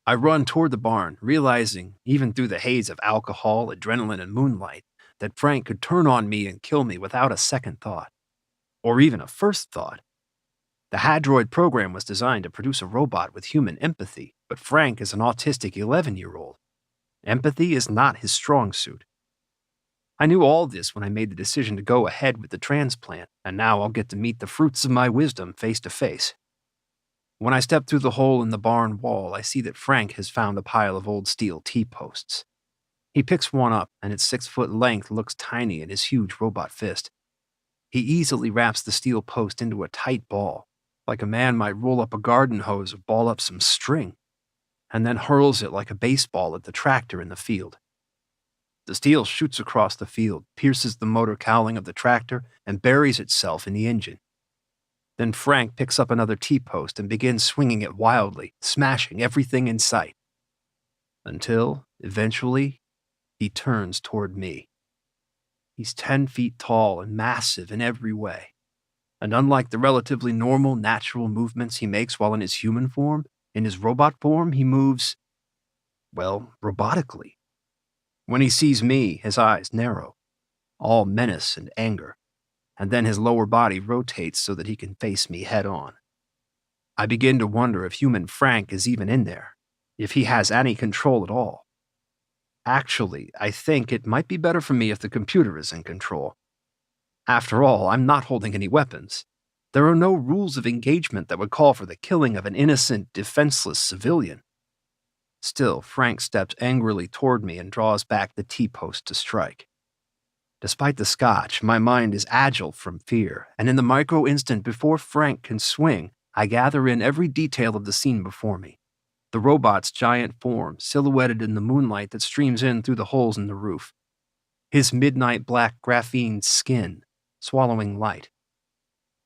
I run toward the barn, realizing, even through the haze of alcohol, adrenaline, and moonlight, that Frank could turn on me and kill me without a second thought, or even a first thought. The Hadroid program was designed to produce a robot with human empathy, but Frank is an autistic 11-year-old. Empathy is not his strong suit. I knew all this when I made the decision to go ahead with the transplant, and now I'll get to meet the fruits of my wisdom face to face. When I step through the hole in the barn wall, I see that Frank has found a pile of old steel T-posts. He picks one up, and its 6-foot length looks tiny in his huge robot fist. He easily wraps the steel post into a tight ball, like a man might roll up a garden hose or ball up some string, and then hurls it like a baseball at the tractor in the field. The steel shoots across the field, pierces the motor cowling of the tractor, and buries itself in the engine. Then Frank picks up another T-post and begins swinging it wildly, smashing everything in sight. Until, eventually, he turns toward me. He's 10 feet tall and massive in every way. And unlike the relatively normal, natural movements he makes while in his human form, in his robot form, he moves, well, robotically. When he sees me, his eyes narrow, all menace and anger, and then his lower body rotates so that he can face me head on. I begin to wonder if human Frank is even in there, if he has any control at all. Actually, I think it might be better for me if the computer is in control. After all, I'm not holding any weapons. There are no rules of engagement that would call for the killing of an innocent, defenseless civilian. Still, Frank steps angrily toward me and draws back the T-post to strike. Despite the scotch, my mind is agile from fear, and in the micro-instant before Frank can swing, I gather in every detail of the scene before me. The robot's giant form, silhouetted in the moonlight that streams in through the holes in the roof. His midnight black graphene skin, swallowing light.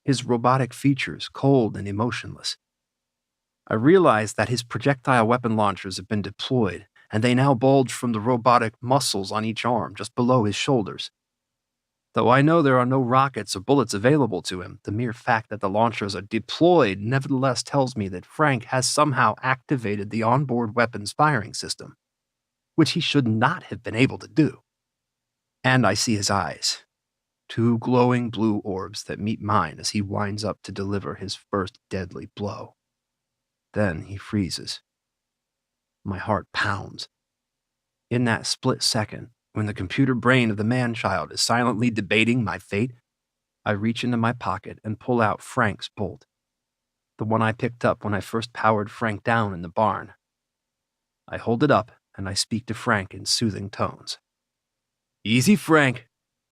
His robotic features, cold and emotionless. I realize that his projectile weapon launchers have been deployed, and they now bulge from the robotic muscles on each arm just below his shoulders. Though I know there are no rockets or bullets available to him, the mere fact that the launchers are deployed nevertheless tells me that Frank has somehow activated the onboard weapons firing system, which he should not have been able to do. And I see his eyes, 2 glowing blue orbs that meet mine as he winds up to deliver his first deadly blow. Then he freezes. My heart pounds. In that split second, when the computer brain of the man-child is silently debating my fate, I reach into my pocket and pull out Frank's bolt, the one I picked up when I first powered Frank down in the barn. I hold it up and I speak to Frank in soothing tones. "Easy, Frank.